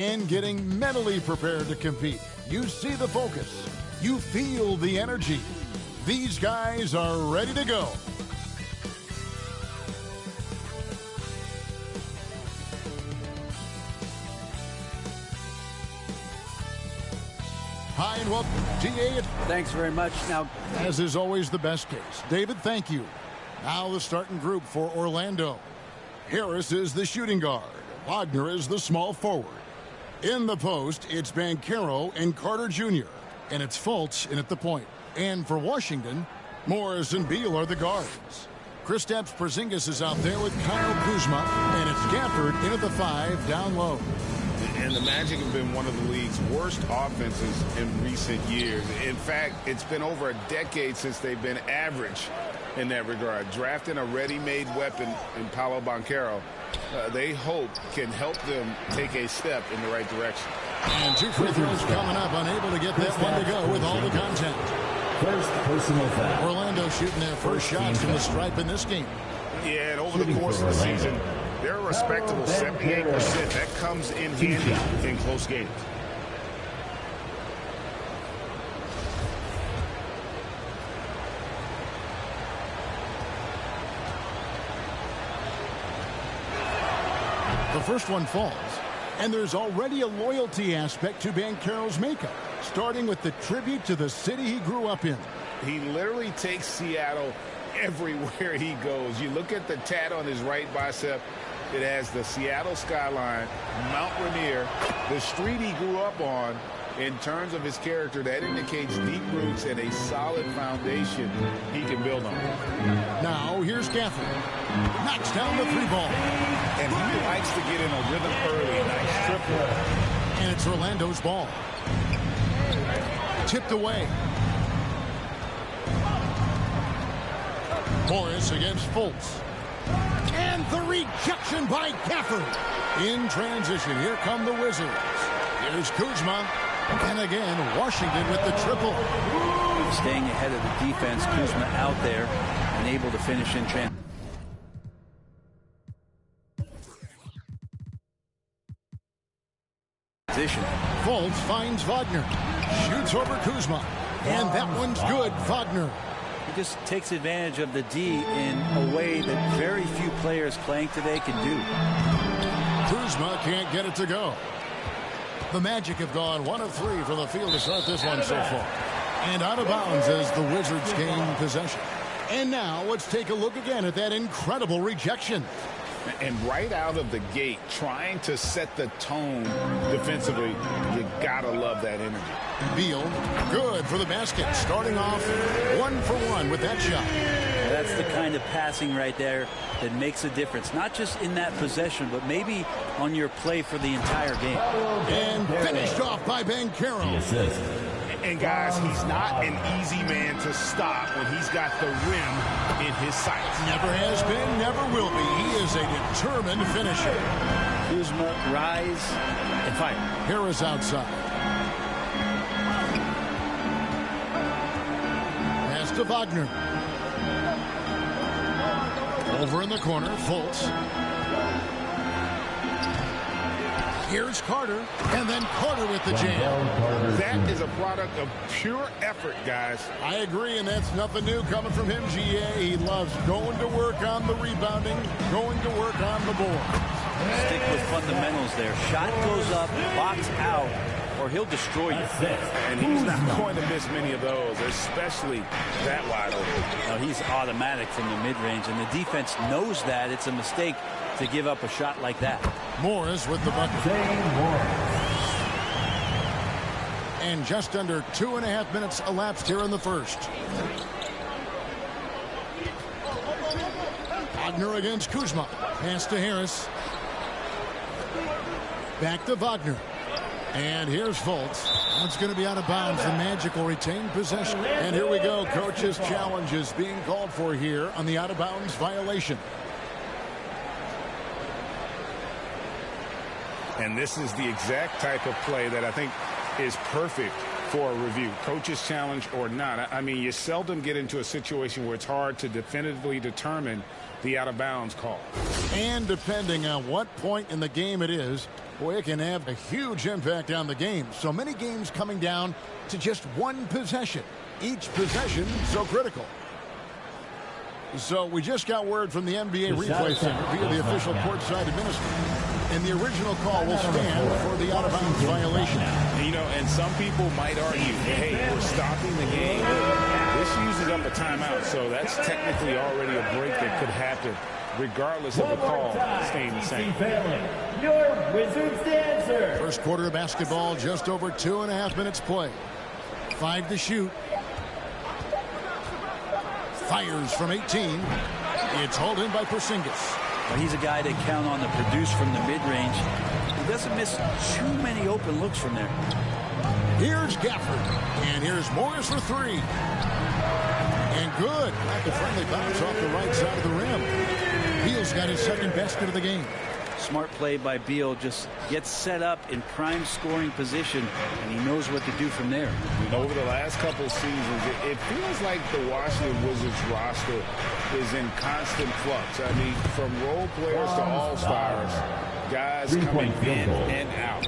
and getting mentally prepared to compete. You see the focus. You feel the energy. These guys are ready to go. Hi and welcome, GA. Thanks very much. Now, as is always the best case. David, thank you. Now the starting group for Orlando. Harris is the shooting guard. Wagner is the small forward. In the post, it's Banchero and Carter Jr. And it's Fultz in at the point. And for Washington, Morris and Beal are the guards. Kristaps Porzingis is out there with Kyle Kuzma. And it's Gafford in at the 5 down low. And the Magic have been one of the league's worst offenses in recent years. In fact, it's been over a decade since they've been average in that regard. Drafting a ready-made weapon in Paolo Banchero, they hope can help them take a step in the right direction. And 2 free throws coming up, unable to get that one to go with all the contact. First personal foul. Orlando shooting their first shots from the stripe in this game. Yeah, and over the course of the season, they're a respectable 78%. That comes in handy in close games. The first one falls, and there's already a loyalty aspect to Banchero's makeup, starting with the tribute to the city he grew up in. He literally takes Seattle everywhere he goes. You look at the tat on his right bicep. It has the Seattle skyline, Mount Rainier, the street he grew up on. In terms of his character, that indicates deep roots and a solid foundation he can build on. Now, here's Gafford. Knocks down the 3-ball. And he likes to get in a rhythm early. Nice triple. And it's Orlando's ball. Tipped away. Morris against Fultz. And the rejection by Gafford. In transition, here come the Wizards. Here's Kuzma. And again, Washington with the triple. Staying ahead of the defense, Kuzma out there and able to finish in transition. Fultz finds Wagner. Shoots over Kuzma. And that one's good, Wagner. He just takes advantage of the D in a way that very few players playing today can do. Kuzma can't get it to go. The Magic have gone 1 of 3 from the field to start this one so far. And out of bounds as the Wizards gain possession. And now let's take a look again at that incredible rejection. And right out of the gate, trying to set the tone defensively, you gotta love that energy. Beal, good for the basket. Starting off 1 for 1 with that shot. That's the kind of passing right there that makes a difference. Not just in that possession, but maybe on your play for the entire game. And finished off by Banchero. And guys, he's not an easy man to stop when he's got the rim in his sights. Never has been, never will be. He is a determined finisher. Kuzma, rise and fire. Harris outside. Pass to Wagner. Over in the corner, Fultz. Here's Carter, and then Carter with the jam. That is a product of pure effort, guys. I agree, and that's nothing new coming from him, GA. He loves going to work on the rebounding, going to work on the board. Stick with fundamentals there. Shot goes up, box out, or he'll destroy you. And he's not going to miss many of those, especially that wide open. Now, he's automatic from the mid-range, and the defense knows that. It's a mistake to give up a shot like that. Morris with the bucket. And just under 2.5 minutes elapsed here in the first. Wagner against Kuzma. Pass to Harris. Back to Wagner. And here's Fultz. That's going to be out of bounds. The Magic will retain possession. And here we go. Coach's challenge is being called for here on the out-of-bounds violation. And this is the exact type of play that I think is perfect for a review. Coach's challenge or not. I mean, you seldom get into a situation where it's hard to definitively determine the out-of-bounds call. And depending on what point in the game it is, Boy, it can have a huge impact on the game. So many games coming down to just one possession. Each possession so critical. So we just got word from the NBA Replay Center via the official courtside administrator. And the original call will stand for the out-of-bounds violation. You know, and some people might argue, hey, we're stopping the game. This uses up a timeout, so that's technically already a break that could happen, regardless of the call staying the same. Your Wizards dancer. First quarter of basketball, just over 2.5 minutes play. 5 to shoot. Fires from 18. It's hauled in by Porzingis. Well, he's a guy to count on to produce from the mid-range. He doesn't miss too many open looks from there. Here's Gafford. And here's Morris for 3. And good. Got the friendly bounce off the right side of the rim. Beal's got his second basket of the game. Smart play by Beal. Just gets set up in prime scoring position, and he knows what to do from there. And over the last couple seasons, it feels like the Washington Wizards roster is in constant flux. I mean, from role players to all-stars, guys coming in and out.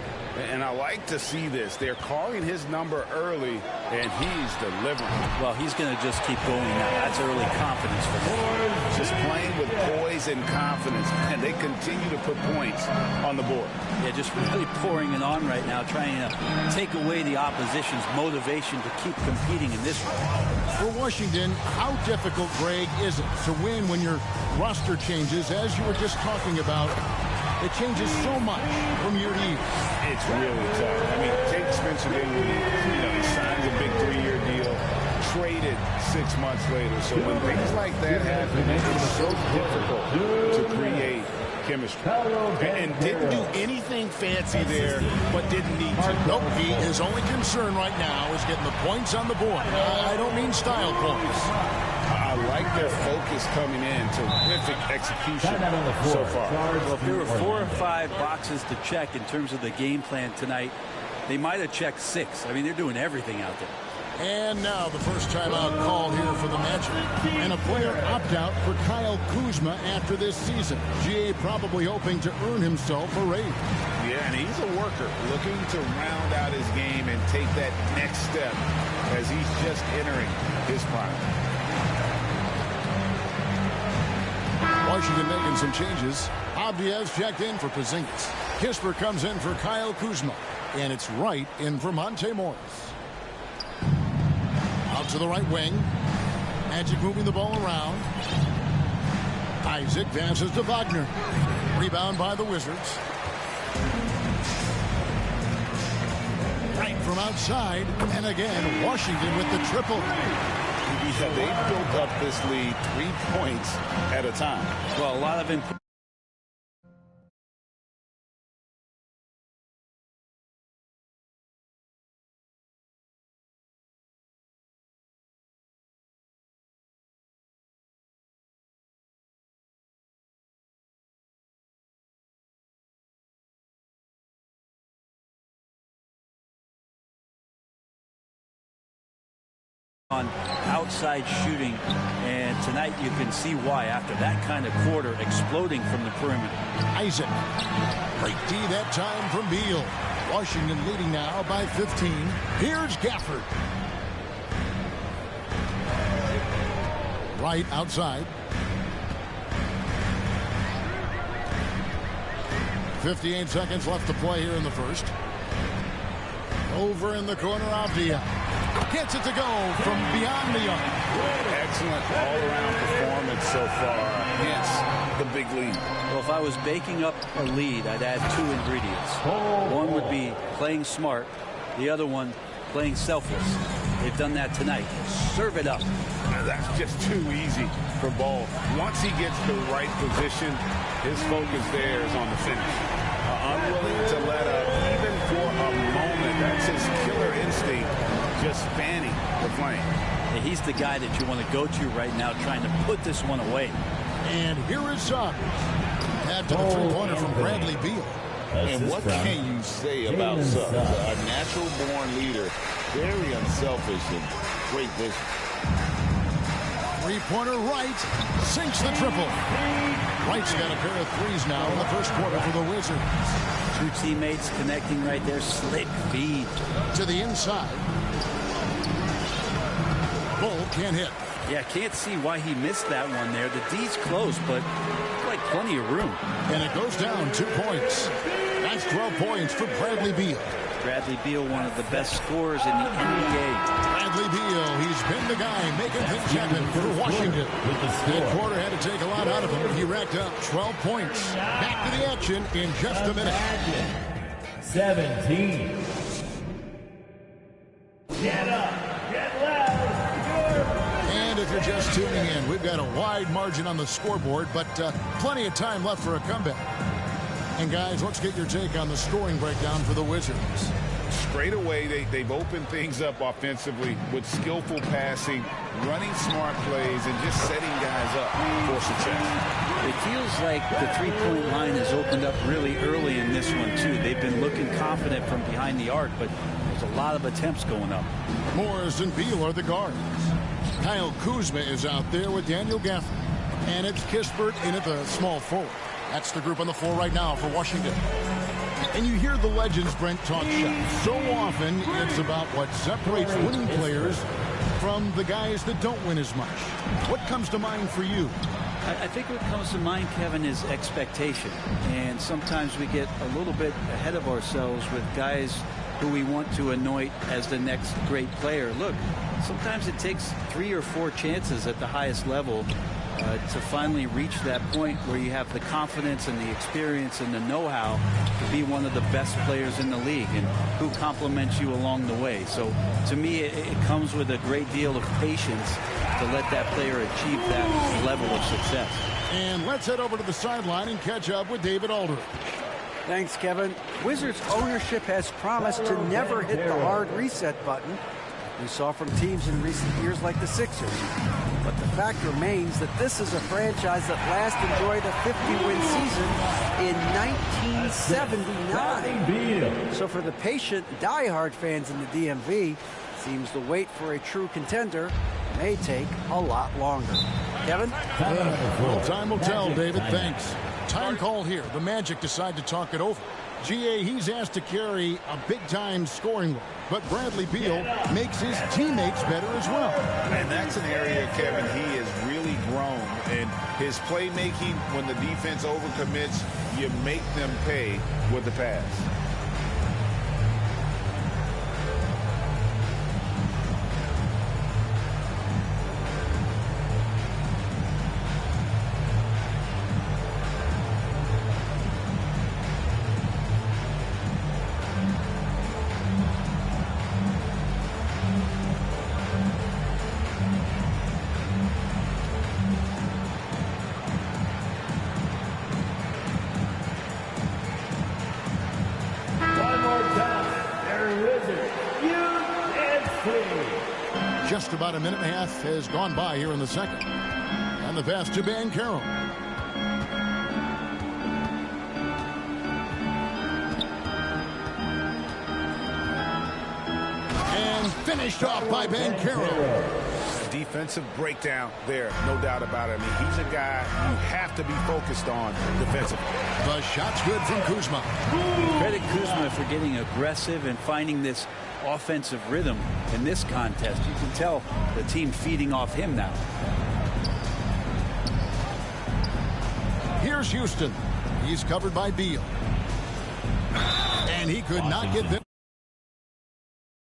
And I like to see this. They're calling his number early, and he's delivering. Well, he's going to just keep going now. That's early confidence for him. Just playing with poise and confidence, and they continue to put points on the board. Yeah, just really pouring it on right now, trying to take away the opposition's motivation to keep competing in this round. For Washington, how difficult, Greg, is it to win when your roster changes, as you were just talking about? It changes so much from year to year. It's really tough. I mean, take Spencer Dinwiddie. You know, he signs a big 3-year deal, traded 6 months later. So when things like that happen, it's so difficult to create chemistry. And didn't do anything fancy there, but didn't need to. Nope, his only concern right now is getting the points on the board. I don't mean style points. I like their focus coming in. Terrific execution so far. Well, if there were 4 or 5 boxes to check in terms of the game plan tonight, they might have checked 6. I mean, they're doing everything out there. And now the first timeout called here for the Magic. And a player opt-out for Kyle Kuzma after this season. GA probably hoping to earn himself a raise. Yeah, and he's a worker, looking to round out his game and take that next step as he's just entering his prime. Washington making some changes. Obvious checked in for Porzingis. Kisper comes in for Kyle Kuzma. And it's Wright in for Monte Morris. Out to the right wing. Magic moving the ball around. Isaac passes to Wagner. Rebound by the Wizards. Right from outside. And again, Washington with the triple. Yeah, they built up this lead 3 points at a time. Well, a lot of improvement. On outside shooting, and tonight you can see why after that kind of quarter, exploding from the perimeter. Isaac. Great D that time from Beal. Washington leading now by 15. Here's Gafford. Right outside. 58 seconds left to play here in the first. Over in the corner, Avdia. Gets it to go from beyond the arc. Excellent all-around performance so far. Hence the big lead. Well, if I was baking up a lead, I'd add 2 ingredients. One would be playing smart. The other one, playing selfless. They've done that tonight. Serve it up. That's just too easy for Ball. Once he gets the right position, his focus there is on the finish. Unwilling to let up even for a moment. That's his killer instinct, just spanning the flame. And he's the guy that you want to go to right now, trying to put this one away. And here is Suggs. Add to the three-pointer from Bradley Beal. And what can you say about Suggs? A natural-born leader, very unselfish and great vision. Three-pointer right, sinks the triple. Wright's got a pair of threes now in the first quarter for the Wizards. Two teammates connecting right there. Slick feed. To the inside. Bull can't hit. Yeah, can't see why he missed that one there. The D's close, but like plenty of room. And it goes down 2 points. That's 12 points for Bradley Beal. Bradley Beal, one of the best scorers in the NBA. Bradley Beal, he's been the guy making things happen for Washington. That quarter had to take a lot out of him. He racked up 12 points. Back to the action in just a minute. 17. Get up, get loud. And if you're just tuning in, we've got a wide margin on the scoreboard, but plenty of time left for a comeback. And guys, let's get your take on the scoring breakdown for the Wizards. Straight away, they've opened things up offensively with skillful passing, running smart plays, and just setting guys up for success. It feels like the three-point line has opened up really early in this one, too. They've been looking confident from behind the arc, but there's a lot of attempts going up. Morris and Beal are the guards. Kyle Kuzma is out there with Daniel Gafford. And it's Kispert in at the small forward. That's the group on the floor right now for Washington. And you hear the legends, Brent, talk shots. So often, it's about what separates winning players from the guys that don't win as much. What comes to mind for you? I think what comes to mind, Kevin, is expectation. And sometimes we get a little bit ahead of ourselves with guys who we want to anoint as the next great player. Look, sometimes it takes 3 or 4 chances at the highest level to finally reach that point where you have the confidence and the experience and the know-how to be one of the best players in the league, and who compliments you along the way. So to me, it comes with a great deal of patience to let that player achieve that level of success. And let's head over to the sideline and catch up with David Aldridge. Thanks, Kevin. Wizards ownership has promised to never hit the hard reset button we saw from teams in recent years like the Sixers. But the fact remains that this is a franchise that last enjoyed a 50-win season in 1979. So for the patient, diehard fans in the DMV, seems the wait for a true contender may take a lot longer. Kevin? Well, time will tell, David. Thanks. Time call here. The Magic decide to talk it over. GA, he's asked to carry a big-time scoring role, but Bradley Beal makes his teammates better as well. And that's an area, Kevin, he has really grown. And his playmaking, when the defense overcommits, you make them pay with the pass. Just about a minute and a half has gone by here in the second. And the pass to Banchero. And finished off by Banchero. Defensive breakdown there, no doubt about it. I mean, he's a guy you have to be focused on defensively. The shot's good from Kuzma. Credit Kuzma for getting aggressive and finding this offensive rhythm in this contest. You can tell the team feeding off him now. Here's Houston. He's covered by Beal. And he could not get them.